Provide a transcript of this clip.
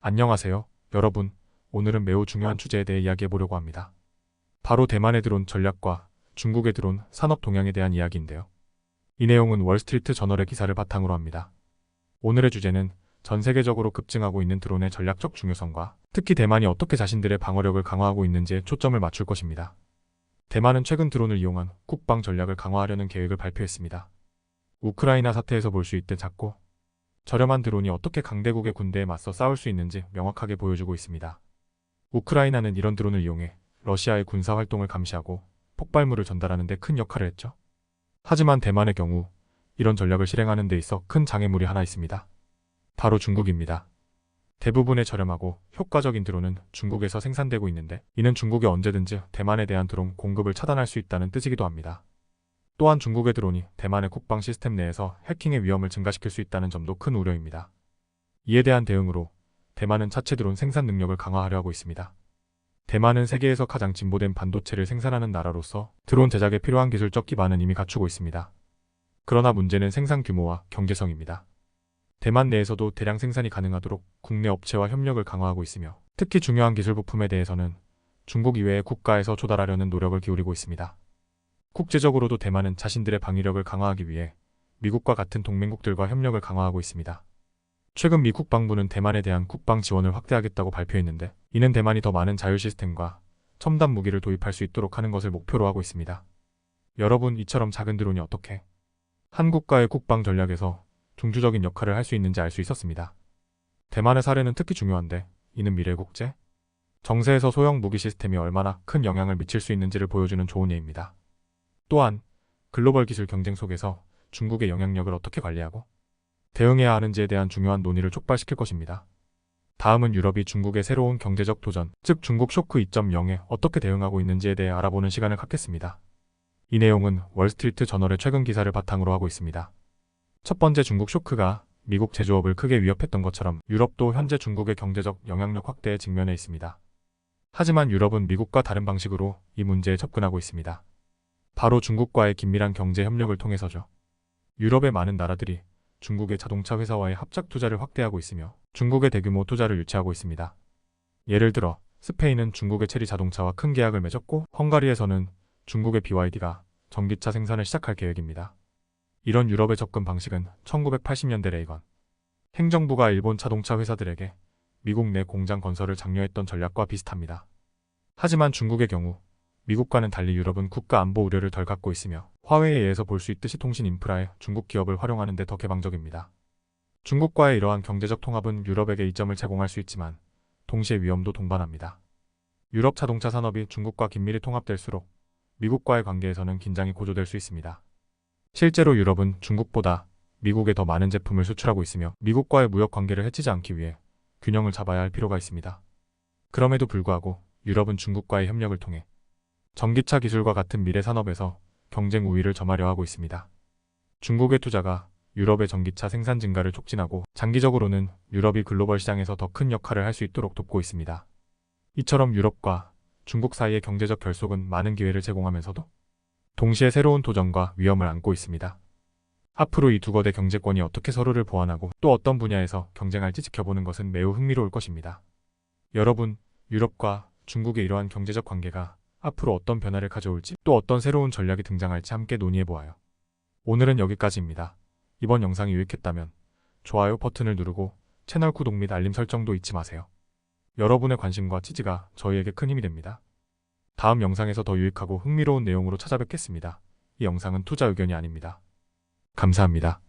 안녕하세요, 여러분. 오늘은 매우 중요한 주제에 대해 이야기해 보려고 합니다. 바로 대만에 들어온 전략과 중국에 들어온 산업 동향에 대한 이야기인데요. 이 내용은 월스트리트 저널의 기사를 바탕으로 합니다. 오늘의 주제는 전 세계적으로 급증하고 있는 드론의 전략적 중요성과 특히 대만이 어떻게 자신들의 방어력을 강화하고 있는지에 초점을 맞출 것입니다. 대만은 최근 드론을 이용한 국방 전략을 강화하려는 계획을 발표했습니다. 우크라이나 사태에서 볼 수 있듯 작고 저렴한 드론이 어떻게 강대국의 군대에 맞서 싸울 수 있는지 명확하게 보여주고 있습니다. 우크라이나는 이런 드론을 이용해 러시아의 군사 활동을 감시하고 폭발물을 전달하는 데 큰 역할을 했죠. 하지만 대만의 경우 이런 전략을 실행하는 데 있어 큰 장애물이 하나 있습니다. 바로 중국입니다. 대부분의 저렴하고 효과적인 드론은 중국에서 생산되고 있는데 이는 중국이 언제든지 대만에 대한 드론 공급을 차단할 수 있다는 뜻이기도 합니다. 또한 중국의 드론이 대만의 국방 시스템 내에서 해킹의 위험을 증가시킬 수 있다는 점도 큰 우려입니다. 이에 대한 대응으로 대만은 차체 드론 생산 능력을 강화하려 하고 있습니다. 대만은 세계에서 가장 진보된 반도체를 생산하는 나라로서 드론 제작에 필요한 기술적 기반은 이미 갖추고 있습니다. 그러나 문제는 생산 규모와 경제성입니다. 대만 내에서도 대량 생산이 가능하도록 국내 업체와 협력을 강화하고 있으며 특히 중요한 기술 부품에 대해서는 중국 이외의 국가에서 조달하려는 노력을 기울이고 있습니다. 국제적으로도 대만은 자신들의 방위력을 강화하기 위해 미국과 같은 동맹국들과 협력을 강화하고 있습니다. 최근 미 국방부는 대만에 대한 국방 지원을 확대하겠다고 발표했는데 이는 대만이 더 많은 자율 시스템과 첨단 무기를 도입할 수 있도록 하는 것을 목표로 하고 있습니다. 여러분, 이처럼 작은 드론이 어떻게 한 국가의 국방 전략에서 중추적인 역할을 할 수 있는지 알 수 있었습니다. 대만의 사례는 특히 중요한데 이는 미래 국제 정세에서 소형 무기 시스템이 얼마나 큰 영향을 미칠 수 있는지를 보여주는 좋은 예입니다. 또한 글로벌 기술 경쟁 속에서 중국의 영향력을 어떻게 관리하고 대응해야 하는지에 대한 중요한 논의를 촉발시킬 것입니다. 다음은 유럽이 중국의 새로운 경제적 도전, 즉 중국 쇼크 2.0에 어떻게 대응하고 있는지에 대해 알아보는 시간을 갖겠습니다. 이 내용은 월스트리트 저널의 최근 기사를 바탕으로 하고 있습니다. 첫 번째, 중국 쇼크가 미국 제조업을 크게 위협했던 것처럼 유럽도 현재 중국의 경제적 영향력 확대에 직면해 있습니다. 하지만 유럽은 미국과 다른 방식으로 이 문제에 접근하고 있습니다. 바로 중국과의 긴밀한 경제 협력을 통해서죠. 유럽의 많은 나라들이 중국의 자동차 회사와의 합작 투자를 확대하고 있으며 중국의 대규모 투자를 유치하고 있습니다. 예를 들어 스페인은 중국의 체리 자동차와 큰 계약을 맺었고 헝가리에서는 중국의 BYD가 전기차 생산을 시작할 계획입니다. 이런 유럽의 접근 방식은 1980년대 레이건 행정부가 일본 자동차 회사들에게 미국 내 공장 건설을 장려했던 전략과 비슷합니다. 하지만 중국의 경우 미국과는 달리 유럽은 국가 안보 우려를 덜 갖고 있으며 화웨이에 의해서 볼 수 있듯이 통신 인프라에 중국 기업을 활용하는 데 더 개방적입니다. 중국과의 이러한 경제적 통합은 유럽에게 이점을 제공할 수 있지만 동시에 위험도 동반합니다. 유럽 자동차 산업이 중국과 긴밀히 통합될수록 미국과의 관계에서는 긴장이 고조될 수 있습니다. 실제로 유럽은 중국보다 미국에 더 많은 제품을 수출하고 있으며 미국과의 무역 관계를 해치지 않기 위해 균형을 잡아야 할 필요가 있습니다. 그럼에도 불구하고 유럽은 중국과의 협력을 통해 전기차 기술과 같은 미래 산업에서 경쟁 우위를 점하려 하고 있습니다. 중국의 투자가 유럽의 전기차 생산 증가를 촉진하고 장기적으로는 유럽이 글로벌 시장에서 더 큰 역할을 할 수 있도록 돕고 있습니다. 이처럼 유럽과 중국 사이의 경제적 결속은 많은 기회를 제공하면서도 동시에 새로운 도전과 위험을 안고 있습니다. 앞으로 이 두 거대 경제권이 어떻게 서로를 보완하고 또 어떤 분야에서 경쟁할지 지켜보는 것은 매우 흥미로울 것입니다. 여러분, 유럽과 중국의 이러한 경제적 관계가 앞으로 어떤 변화를 가져올지 또 어떤 새로운 전략이 등장할지 함께 논의해보아요. 오늘은 여기까지입니다. 이번 영상이 유익했다면 좋아요 버튼을 누르고 채널 구독 및 알림 설정도 잊지 마세요. 여러분의 관심과 지지가 저희에게 큰 힘이 됩니다. 다음 영상에서 더 유익하고 흥미로운 내용으로 찾아뵙겠습니다. 이 영상은 투자 의견이 아닙니다. 감사합니다.